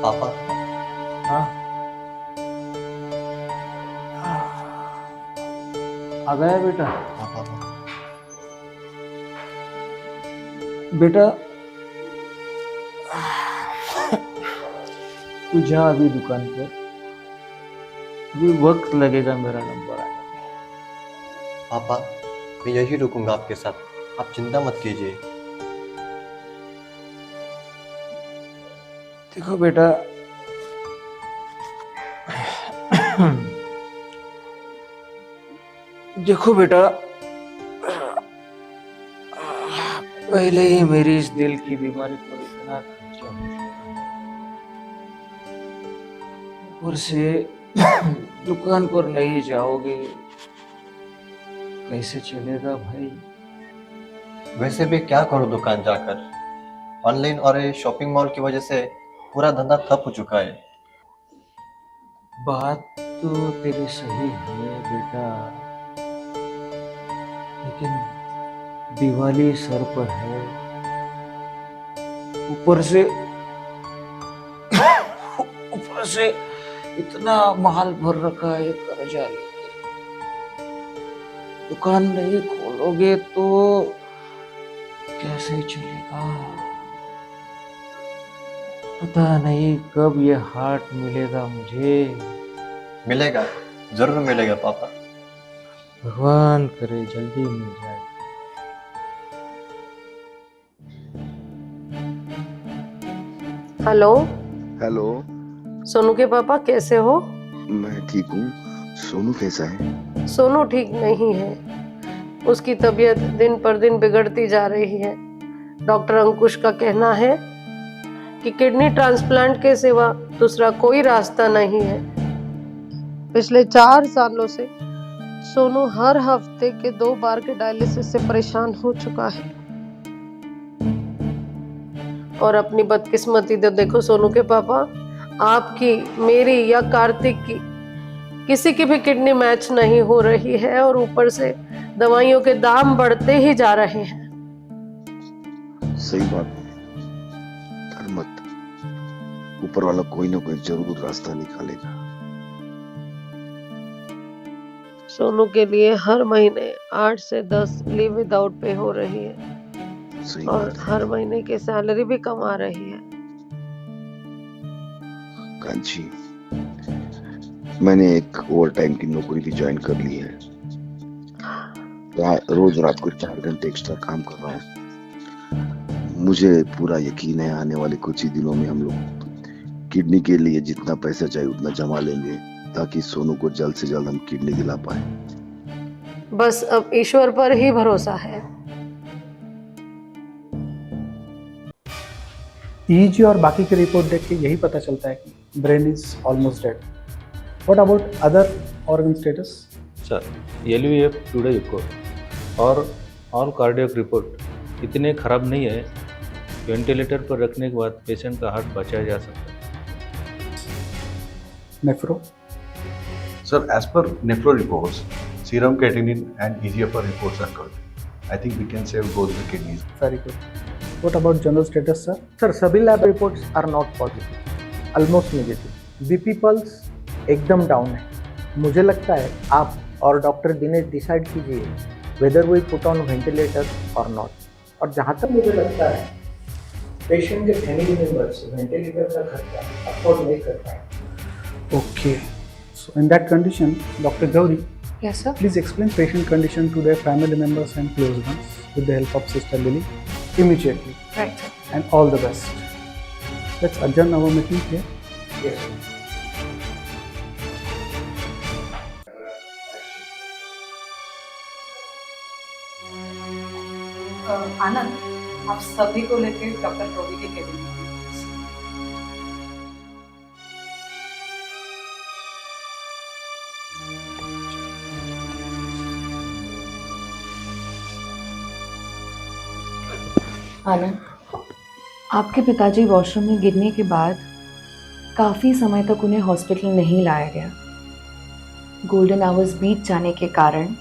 पापा। हाँ, आ गया बेटा। हाँ पापा। बेटा तू जा अभी दुकान पर, अभी वक्त लगेगा मेरा नंबर आने में। पापा, मैं यही रुकूंगा आपके साथ, आप चिंता मत कीजिए। देखो बेटा, देखो बेटा, पहले ही मेरी इस दिल की बीमारी पर इतना खर्चा हो चुका है, ऊपर से दुकान पर नहीं जाओगे कैसे चलेगा भाई। वैसे भी क्या करूं दुकान जाकर, ऑनलाइन और ये शॉपिंग मॉल की वजह से पूरा धंधा ठप हो चुका है। बात तो तेरी सही है बेटा, लेकिन दिवाली सर पर है, ऊपर से ऊपर से इतना माल भर रखा है कर्जा लेके। दुकान नहीं खोलोगे तो कैसे चलेगा, पता नहीं कब ये हार्ट मिलेगा मुझे। मिलेगा, जरूर मिलेगा पापा। भगवान करे जल्दी मिल जाए। हेलो। हेलो। सोनू के पापा कैसे हो? मैं ठीक हूँ। सोनू कैसा है? सोनू ठीक नहीं है, उसकी तबीयत दिन पर दिन बिगड़ती जा रही है। डॉक्टर अंकुश का कहना है कि किडनी ट्रांसप्लांट के सिवा दूसरा कोई रास्ता नहीं है। पिछले 4 सालों से सोनू हर हफ्ते के 2 बार के डायलिसिस से परेशान हो चुका है। और अपनी बदकिस्मती तो देखो सोनू के पापा, आपकी, मेरी या कार्तिक की किसी की भी किडनी मैच नहीं हो रही है, और ऊपर से दवाइयों के दाम बढ़ते ही जा रहे हैं। सही बात है। डर मत, ऊपर वाला कोई ना कोई जरूर रास्ता निकालेगा। सोनू के लिए हर महीने 8 से 10 लीव विदाउट पे हो रही है, सही और बात है। हर महीने की सैलरी भी कम आ रही है। कांची, मैंने एक ओवर टाइम की नौकरी भी ज्वाइन कर ली है। रोज रात को 4 घंटे एक्स्ट्रा काम कर रहा हूँ। मुझे पूरा यकीन है आने वाले कुछ ही दिनों में हम लोग किडनी के लिए जितना पैसा चाहिए उतना जमा लेंगे, ताकि सोनू को जल्द से जल्द हम किडनी दिला पाए। बस अब ईश्वर पर ही भरोसा है। ईईजी और बाकी की रिपोर्ट देख के यही पता चलता है कि brain is almost dead. What about other organ status? Sir, LVF two D echo और ऑल कार्डियक रिपोर्ट इतने खराब नहीं है, वेंटिलेटर पर रखने के बाद पेशेंट का हार्ट बचाया जा सकता है। Nephro? Sir, as per nephro reports, serum creatinine and EGFR reports are good. I think we can save both the kidneys. Very good. What about general status sir? Sir, सभी lab reports are not positive, almost negative. BP pulse एकदम down है। मुझे लगता है आप और doctor Dinesh decide कीजिए whether we put on ventilator or not. और जहाँ तक मुझे लगता है पेशेंट के फैमिली मेंबर्स वेंटिलेटर का खर्चा अफोर्ड नहीं कर पाए। Okay. So in that condition, Dr. Gauri, Yes, sir. please explain patient condition to their family members and close ones with the help of Sister Lily immediately. Right, sir. And all the best. Let's adjourn our meeting here. Yes. आनंद, आप सभी को लेकर doctor Tobey के cabin में। आनंद, आपके पिताजी washroom में गिरने के बाद काफ़ी समय तक उन्हें हॉस्पिटल नहीं लाया गया। गोल्डन आवर्स बीत जाने के कारण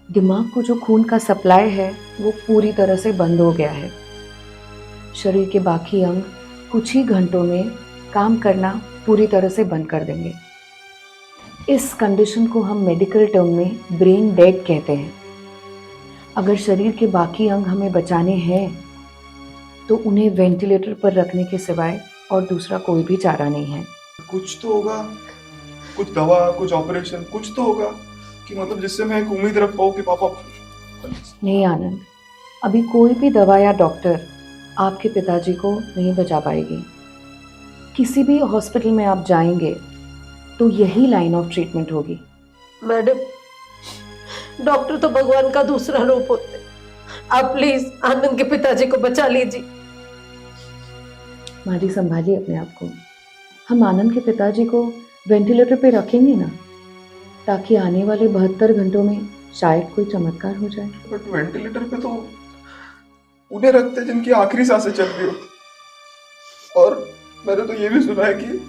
दिमाग को जो खून का सप्लाई है वो पूरी तरह से बंद हो गया है। शरीर के बाकी अंग कुछ ही घंटों में काम करना पूरी तरह से बंद कर देंगे। इस कंडीशन को हम मेडिकल टर्म में ब्रेन डेड कहते हैं। अगर शरीर के बाकी अंग हमें बचाने हैं तो उन्हें वेंटिलेटर पर रखने के सिवाय और दूसरा कोई भी चारा नहीं है। कुछ तो होगा, कुछ दवा, कुछ ऑपरेशन, कुछ तो होगा कि मतलब जिससे मैं एक उम्मीद रख पाऊँ कि पापा। नहीं आनंद, अभी कोई भी दवा या डॉक्टर आपके पिताजी को नहीं बचा पाएगी। किसी भी हॉस्पिटल में आप जाएंगे तो यही लाइन ऑफ ट्रीटमेंट होगी। मैडम, डॉक्टर तो भगवान का दूसरा रूप होते हैं। आप प्लीज आनंद के पिताजी को बचा लीजिए। मारी, संभालिए अपने आप को। हम आनंद के पिताजी को वेंटिलेटर पे रखेंगे ना, ताकि आने वाले 72 घंटों में शायद कोई चमत्कार हो जाए। बट वेंटिलेटर पे तो उन्हें रखते जिनकी आखिरी सांसें चल रही होती। और मैंने तो ये भी सुना है कि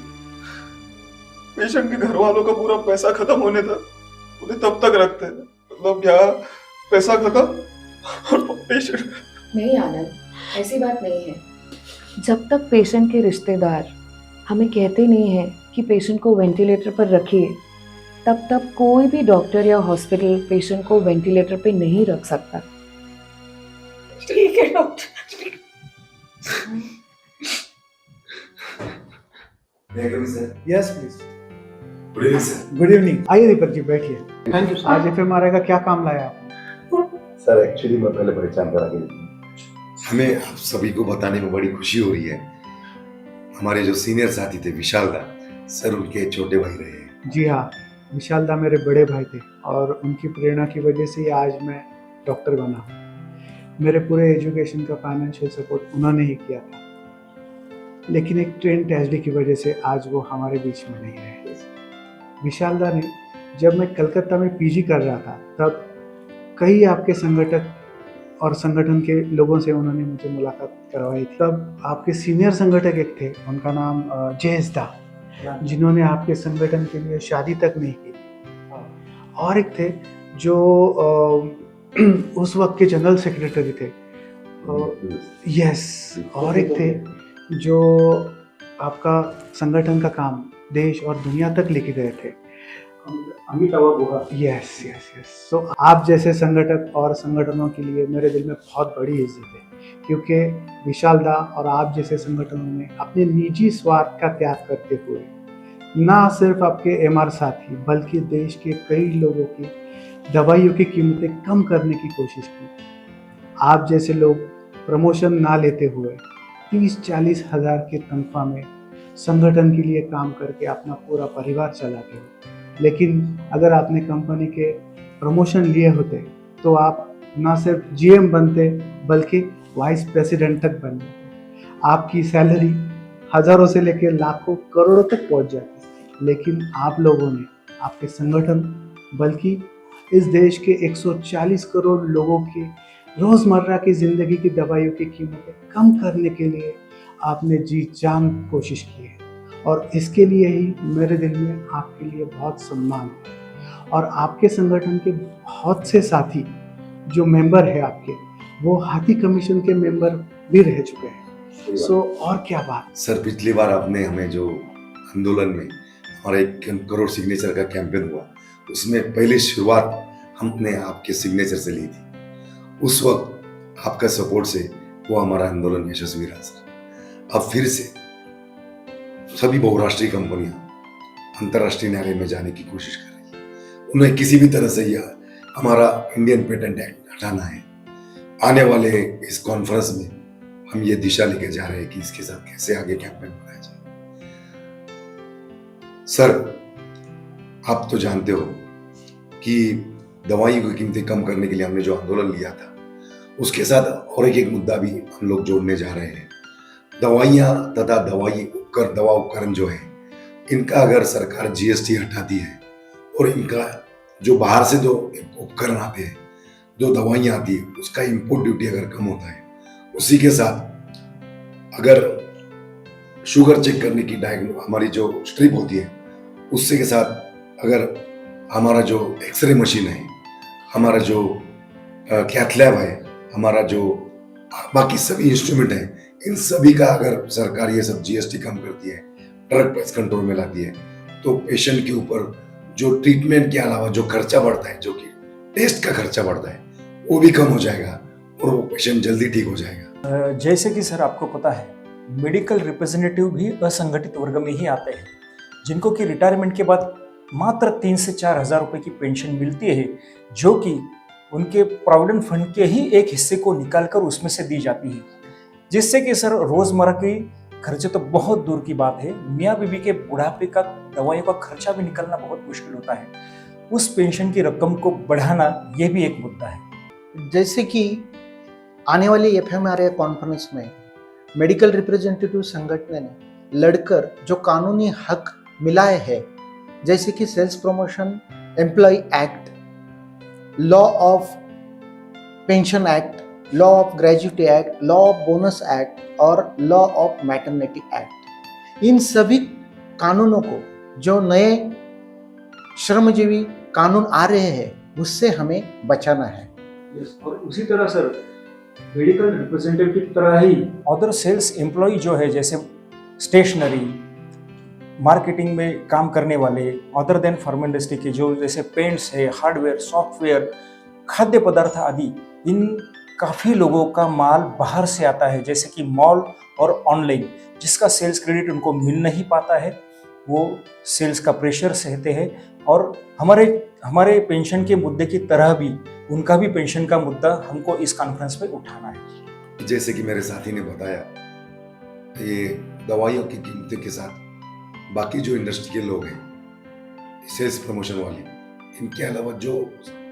पेशेंट के घर वालों का पूरा पैसा खत्म होने तक उन्हें तब तक रखते हैं। मतलब यहाँ पैसा खत्म और पेशेंट। नहीं आनंद, ऐसी बात नहीं है। जब तक पेशेंट के रिश्तेदार हमें कहते नहीं हैं कि पेशेंट को वेंटिलेटर पर रखिए, तब तक कोई भी डॉक्टर या हॉस्पिटल पेशेंट को वेंटिलेटर पे नहीं रख सकता। ठीक है doctor. Yes please. Good evening sir. Good evening. आइए दीपक जी, बैठिए। थैंक यू आज एफएमआरआई का क्या काम लाया आप? सर एक्चुअली मैं पहले पहचान करा के हमें आप सभी को बताने में बड़ी खुशी हो रही है। हमारे जो सीनियर साथी थे विशाल दा सर, उनके छोटे भाई रहे हैं। जी हाँ, विशाल दा मेरे बड़े भाई थे और उनकी प्रेरणा की वजह से ही आज मैं डॉक्टर बना। मेरे पूरे एजुकेशन का फाइनेंशियल सपोर्ट उन्होंने ही किया था, लेकिन एक ट्रेन ट्रेजेडी की वजह से आज वो हमारे बीच में नहीं रहे। विशाल दा ने, जब मैं कलकत्ता में पीजी कर रहा था, तब कई आपके संगठक और संगठन के लोगों से उन्होंने मुझे मुलाकात करवाई थी। तब आपके सीनियर संगठक एक थे, उनका नाम जयेश दा, जिन्होंने आपके संगठन के लिए शादी तक नहीं की। और एक थे जो उस वक्त के जनरल सेक्रेटरी थे, यस। और एक थे जो आपका संगठन का काम देश और दुनिया तक लेके गए थे, Amitabh Guha. Yes yes yes. So आप जैसे संगठक और संगठनों के लिए मेरे दिल में बहुत बड़ी इज्जत है, क्योंकि विशाल दा और आप जैसे संगठनों ने अपने निजी स्वार्थ का त्याग करते हुए ना सिर्फ आपके एमआर साथी बल्कि देश के कई लोगों की दवाइयों की कीमतें कम करने की कोशिश की। आप जैसे लोग प्रमोशन ना लेते हुए 30-40 हज़ार की तनख्वाह में संगठन के लिए काम करके अपना पूरा परिवार चलाते हो। लेकिन अगर आपने कंपनी के प्रमोशन लिए होते तो आप ना सिर्फ जीएम बनते बल्कि वाइस प्रेसिडेंट तक बन जाते। आपकी सैलरी हजारों से लेकर लाखों करोड़ों तक पहुंच जाती। लेकिन आप लोगों ने आपके संगठन बल्कि इस देश के 140 करोड़ लोगों की रोज़मर्रा की ज़िंदगी की दवाइयों की कीमतें कम करने के लिए आपने जी जान कोशिश की है। और इसके लिए ही मेरे दिल में आपके लिए बहुत सम्मान है। और आपके संगठन के बहुत से साथी जो मेंबर है आपके, वो हाथी कमीशन के मेंबर भी रह चुके हैं। सो और क्या बात। सर, पिछली बार आपने हमें जो आंदोलन में हमारा 1 करोड़ सिग्नेचर का कैंपेन हुआ, उसमें पहली शुरुआत हमने आपके सिग्नेचर से ली थी। उस वक्त आपका सपोर्ट से वो हमारा आंदोलन यशस्वी रहा सर। अब फिर से सभी बहुराष्ट्रीय कंपनियां अंतर्राष्ट्रीय न्यायालय में जाने की कोशिश कर रही है। उन्हें किसी भी तरह से यह हमारा इंडियन पेटेंट एक्ट हटाना है। आने वाले इस कॉन्फ्रेंस में हम ये दिशा लेके जा रहे हैं कि इसके साथ कैसे आगे कैंपेन बनाया जाए। सर, आप तो जानते हो कि दवाइयों की कीमतें कम करने के लिए हमने जो आंदोलन लिया था, उसके साथ और एक मुद्दा भी हम लोग जोड़ने जा रहे हैं। दवाइयाँ तथा दवा उपकरण जो है, इनका अगर सरकार जीएसटी हटाती है और इनका जो बाहर से जो उपकरण आते हैं, जो दवाइयाँ आती है, उसका इंपोर्ट ड्यूटी अगर कम होता है, उसी के साथ अगर शुगर चेक करने की हमारी जो स्ट्रिप होती है, उससे के साथ अगर हमारा जो एक्सरे मशीन है, हमारा जो कैथ लैब है, हमारा जो बाकी सभी इंस्ट्रूमेंट हैं, इन सभी का अगर सरकार ये सब जीएसटी कम करती है, ड्रग प्राइस कंट्रोल में लाती है, तो पेशेंट के ऊपर जो ट्रीटमेंट के अलावा जो खर्चा बढ़ता है, जो कि टेस्ट का खर्चा बढ़ता है, वो भी कम हो जाएगा और वो पेशेंट जल्दी ठीक हो जाएगा। जैसे कि सर आपको पता है, मेडिकल रिप्रेजेंटेटिव भी असंगठित वर्ग में ही आते हैं, जिनको कि रिटायरमेंट के बाद मात्र 3 से 4 हज़ार रुपये की पेंशन मिलती है, जो कि उनके प्रोविडेंट फंड के ही एक हिस्से को निकालकर उसमें से दी जाती है, जिससे कि सर रोजमर्रा की खर्चे तो बहुत दूर की बात है, मियाँ बीवी के बुढ़ापे का दवाइयों का खर्चा भी निकलना बहुत मुश्किल होता है। उस पेंशन की रकम को बढ़ाना ये भी एक मुद्दा है। जैसे कि आने वाली FMRA कॉन्फ्रेंस में मेडिकल रिप्रेजेंटेटिव संगठन ने लड़कर जो कानूनी हक मिलाए हैं, जैसे कि sales promotion employ act, law of pension act, law of gratuity act, law of bonus act और लॉ ऑफ मैटरनिटी एक्ट, इन सभी कानूनों को जो नए श्रमजीवी कानून आ रहे हैं उससे हमें बचाना है। और उसी तरह सर मेडिकल रिप्रेजेंटेटिव की तरह ही अदर सेल्स एम्प्लॉय जो है, जैसे स्टेशनरी, मार्केटिंग में काम करने वाले, अदर देन फार्मा इंडस्ट्री के जो जैसे पेंट्स है, हार्डवेयर, सॉफ्टवेयर, खाद्य पदार्थ आदि, इन काफ़ी लोगों का माल बाहर से आता है, जैसे कि मॉल और ऑनलाइन, जिसका सेल्स क्रेडिट उनको मिल नहीं पाता है, वो सेल्स का प्रेशर सहते हैं। और हमारे पेंशन के मुद्दे की तरह भी उनका भी पेंशन का मुद्दा हमको इस कॉन्फ्रेंस में उठाना है। जैसे कि मेरे साथी ने बताया, ये दवाइयों की कीमतों के साथ बाकी जो इंडस्ट्री के लोग हैं, सेल्स प्रमोशन वाले, इनके अलावा जो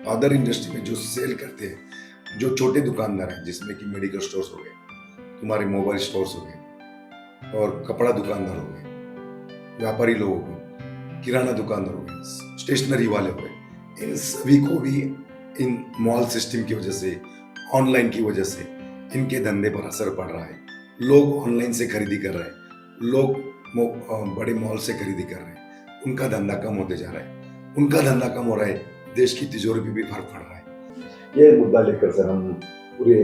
अदर इंडस्ट्री में जो सेल करते हैं, जो छोटे दुकानदार हैं, जिसमें कि मेडिकल स्टोर्स हो गए, तुम्हारे मोबाइल स्टोर्स हो गए और कपड़ा दुकानदार हो गए, व्यापारी लोग हो गए, किराना दुकानदार हो गए, स्टेशनरी वाले हो गए, इन सभी को भी इन मॉल सिस्टम की वजह से, ऑनलाइन की वजह से इनके धंधे पर असर पड़ रहा है। लोग ऑनलाइन से खरीदी कर रहे हैं, लोग बड़े मॉल से खरीदी कर रहे हैं, उनका धंधा कम होते जा रहा है। उनका धंधा कम हो रहा है, देश की तिजोरी पे भी फर्क पड़ रहा है। ये मुद्दा लेकर सर हम पूरे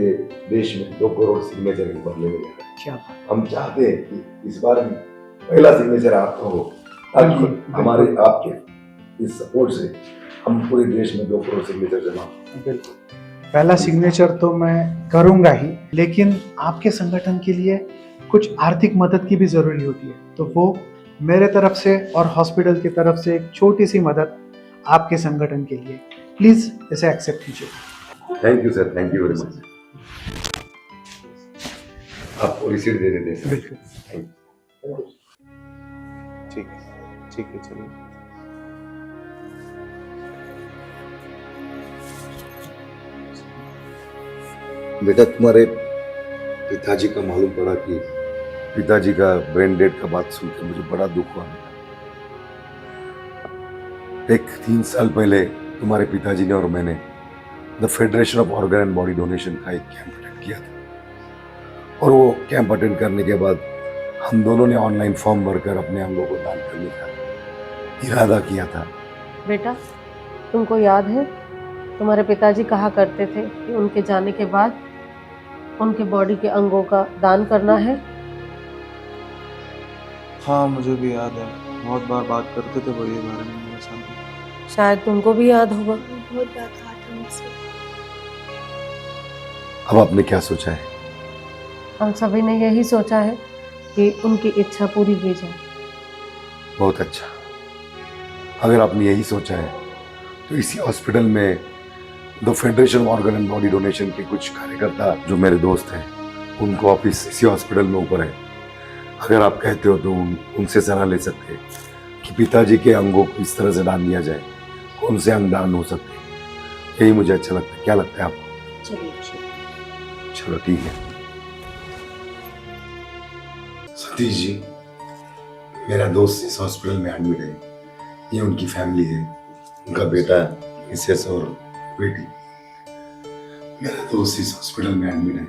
देश में 2 करोड़ सिग्नेचर पर लेने जा रहे हैं। हम चाहते हैं कि इस बार भी पहला सिग्नेचर आपका हो, ताकि हमारे आपके इस सपोर्ट से हम पूरे देश में 2 करोड़ सिग्नेचर जमा। बिल्कुल, पहला सिग्नेचर तो मैं करूंगा ही, लेकिन आपके संगठन के लिए कुछ आर्थिक मदद की भी जरूरी होती है, तो वो मेरे तरफ से और हॉस्पिटल की तरफ से एक छोटी सी मदद आपके संगठन के लिए, प्लीज इसे एक्सेप्ट कीजिए। Thank you sir, thank you very much. आपको रिसीट दे देते हैं। बिल्कुल, ठीक है, चलिए। बेटा, तुम्हारे पिताजी का मालूम पड़ा कि पिताजी का ब्रेन डेड का बात सुनकर मुझे बड़ा दुख हुआ। एक 3 साल पहले तुम्हारे पिताजी ने और मैंने the federation of organ and body donation का एक कैंप अटेंड किया था, और वो कैंप अटेंड करने के बाद हम दोनों ने ऑनलाइन फॉर्म भरकर अपने अंगों को दान करने का इरादा किया था। बेटा, तुमको याद है तुम्हारे पिताजी कहा करते थे कि उनके जाने के बाद उनके बॉडी के अंगों का दान करना है? हाँ, मुझे भी याद है, बहुत बार बात करते थे वो ये बारे में मेरे साथ। शायद तुमको भी याद होगा। बहुत बार कहा था मुझसे। अब आपने क्या सोचा है? हम सभी ने यही सोचा है कि उनकी इच्छा पूरी की जाए। बहुत अच्छा। अगर आपने यही सोचा है तो इसी हॉस्पिटल में the federation of organ and body donation के कुछ कार्यकर्ता जो मेरे दोस्त हैं, उनको ऑफिस इसी हॉस्पिटल में ऊपर है। अगर आप कहते हो तो उनसे सलाह ले सकते हैं कि पिताजी के अंगों को इस तरह से दान दिया जाए, कौन से अंग दान हो सकते हैं। यही मुझे अच्छा लगता है। क्या लगता है आपको? चलो ठीक है। सतीश जी, मेरा दोस्त इस हॉस्पिटल में एडमिट है। ये उनकी फैमिली है, उनका बेटा, मिसेस और बेटी। मेरा दोस्त इस हॉस्पिटल में एडमिट है,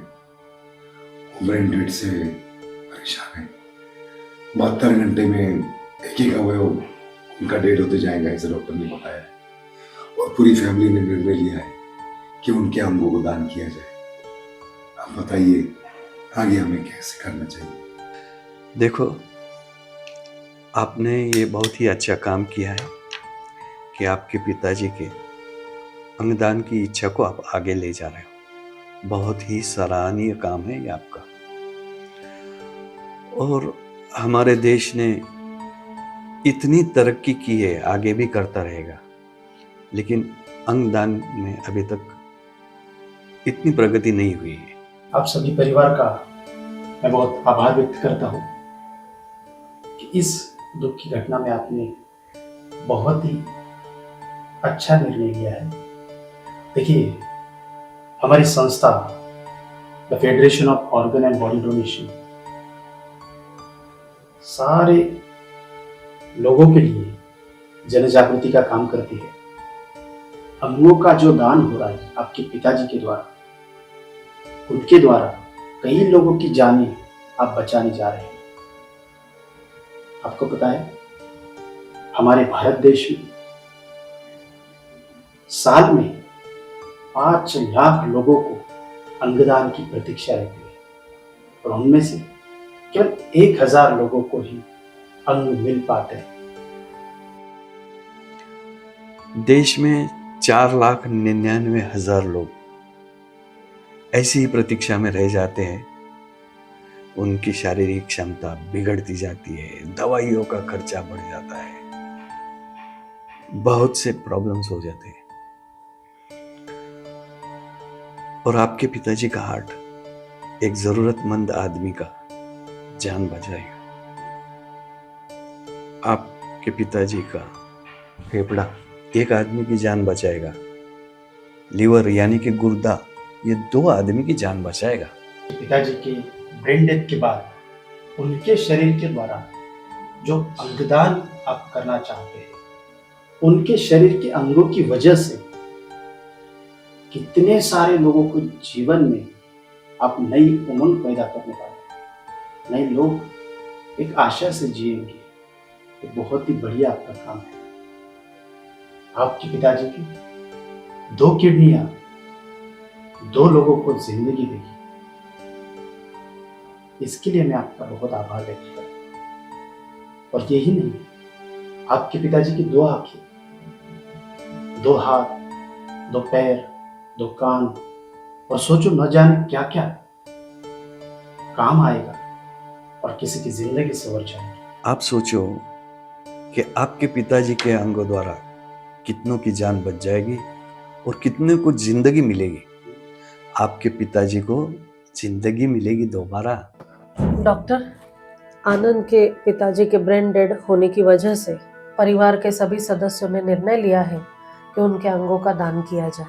वो ब्रेन डेड से परेशान है। 72 घंटे में एक ही अवयव उनका डेड होते जाएगा, ऐसे डॉक्टर ने बताया है। और पूरी फैमिली ने निर्णय लिया है कि उनके अंगों को दान किया जाए। आप बताइए आगे हमें कैसे करना चाहिए? देखो, आपने ये बहुत ही अच्छा काम किया है कि आपके पिताजी के अंगदान की इच्छा को आप आगे ले जा रहे हो। बहुत ही सराहनीय काम है ये आपका। और हमारे देश ने इतनी तरक्की की है, आगे भी करता रहेगा, लेकिन अंगदान में अभी तक इतनी प्रगति नहीं हुई है। आप सभी परिवार का मैं बहुत आभार व्यक्त करता हूँ कि इस दुख की घटना में आपने बहुत ही अच्छा निर्णय लिया है। देखिए, हमारी संस्था the federation of organ and body donation सारे लोगों के लिए जन जागृति का काम करती है। अंगों का जो दान हो रहा है आपके पिताजी के द्वारा, उनके द्वारा कई लोगों की जानें आप बचाने जा रहे हैं। आपको पता है, हमारे भारत देश में साल में 5 लाख लोगों को अंगदान की प्रतीक्षा रहती है और उनमें से केवल 1000 लोगों को ही अंग मिल पाते हैं। देश में 4,99,000 लोग ऐसी ही प्रतीक्षा में रह जाते हैं। उनकी शारीरिक क्षमता बिगड़ती जाती है, दवाइयों का खर्चा बढ़ जाता है, बहुत से प्रॉब्लम्स हो जाते हैं। और आपके पिताजी का हार्ट एक जरूरतमंद आदमी का जान बचाएगा। आपके पिताजी का फेफड़ा एक आदमी की जान बचाएगा। लीवर यानी कि गुर्दा, ये 2 आदमी की जान बचाएगा। पिताजी के ब्रेन डेथ के बाद उनके शरीर के द्वारा जो अंगदान आप करना चाहते हैं, उनके शरीर के अंगों की वजह से कितने सारे लोगों को जीवन में आप नई उमंग पैदा करने वाले, नए लोग एक आशा से जिएंगे। ये बहुत ही बढ़िया आपका काम है। आपके पिताजी की 2 किडनियां 2 लोगों को जिंदगी देगी। इसके लिए मैं आपका बहुत आभार व्यक्त करता हूं। और यही नहीं, आपके पिताजी की 2 आंखें, 2 हाथ, 2 पैर, 2 कान, और सोचो न जाने क्या क्या काम आएगा और किसी की जिंदगी संवर जाएगी। आप सोचो कि आपके पिताजी के अंगों द्वारा कितनों की जान बच जाएगी और कितने को जिंदगी मिलेगी। आपके पिताजी को जिंदगी मिलेगी दोबारा। डॉक्टर, आनंद के पिताजी के ब्रेन डेड होने की वजह से परिवार के सभी सदस्यों ने निर्णय लिया है कि उनके अंगों का दान किया जाए।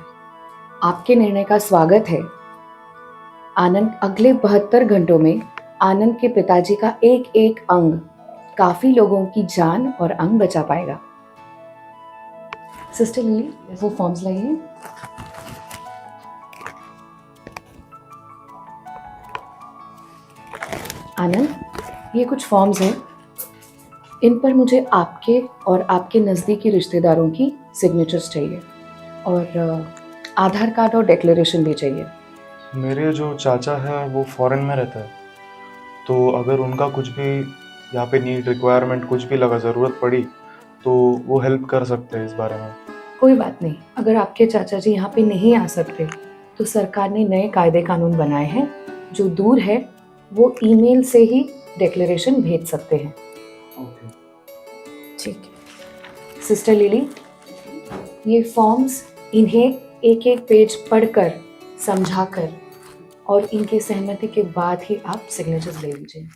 आपके निर्णय का स्वागत है। आनंद अगले 72 घंटों में आनंद के पिताजी का एक अंग काफी लोगों की जान और अंग बचा पाएगा। सिस्टर लिली, वो फॉर्म्स लाइए। आनंद, ये कुछ फॉर्म्स हैं। इन पर मुझे आपके और आपके नज़दीकी रिश्तेदारों की सिग्नेचर्स चाहिए और आधार कार्ड और डिक्लेरेशन भी चाहिए। मेरे जो चाचा है वो फॉरेन में रहता है, तो अगर उनका कुछ भी यहाँ पे नीड रिक्वायरमेंट कुछ भी लगा, ज़रूरत पड़ी, तो वो हेल्प कर सकते हैं इस बारे में। कोई बात नहीं, अगर आपके चाचा जी यहाँ पे नहीं आ सकते तो सरकार ने नए कायदे कानून बनाए हैं। जो दूर है वो ईमेल से ही डिक्लेरेशन भेज सकते हैं। ठीक है सिस्टर लिली, ये फॉर्म्स इन्हें एक पेज पढ़कर, समझाकर और इनकी सहमति के बाद ही आप सिग्नेचर्स ले लीजिए।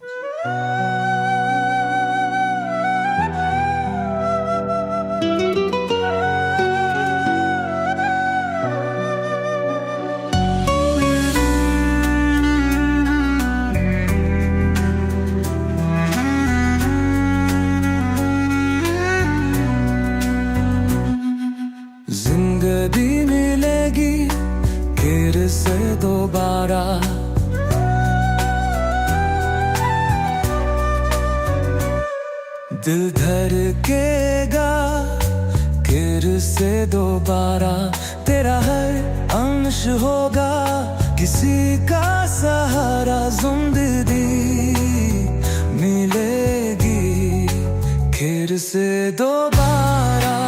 जिंदगी मिलेगी फिर से दोबारा, दिल धड़केगा फिर से दोबारा, तेरा हर अंश होगा किसी का सहारा, जिंदगी मिलेगी से दोबारा।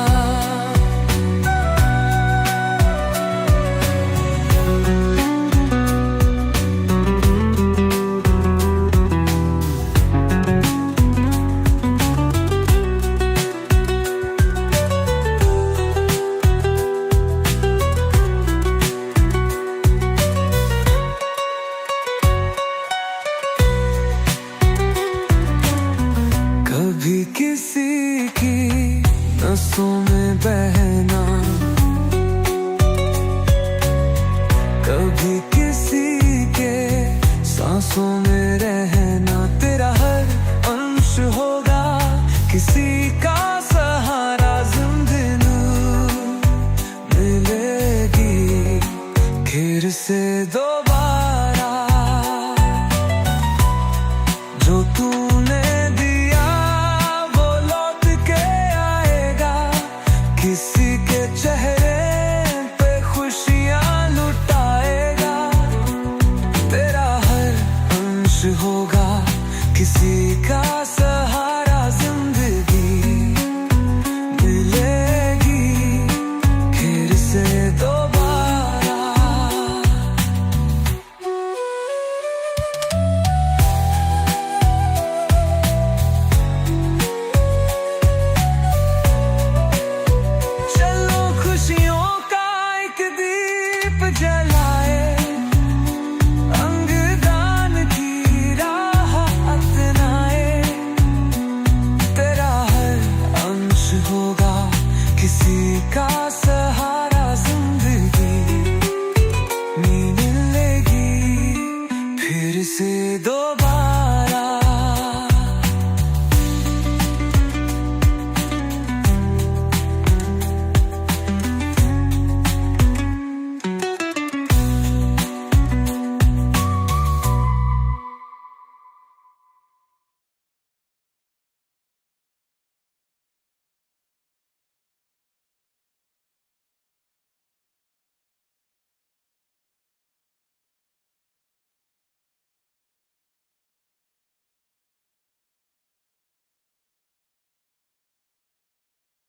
कभी किसी की नसों में बहना, कभी किसी के सांसों में रहना, तेरा हर अंश होगा किसी का सहारा। जिंदगी मिलेगी फिर से दोबारा, जो तूने किसी के चेहरे पे खुशियां लुटाएगा, तेरा हर अंश होगा किसी का सहारा। जिंदगी मिलेगी फिर से दोबारा। खुशियों का एक दिन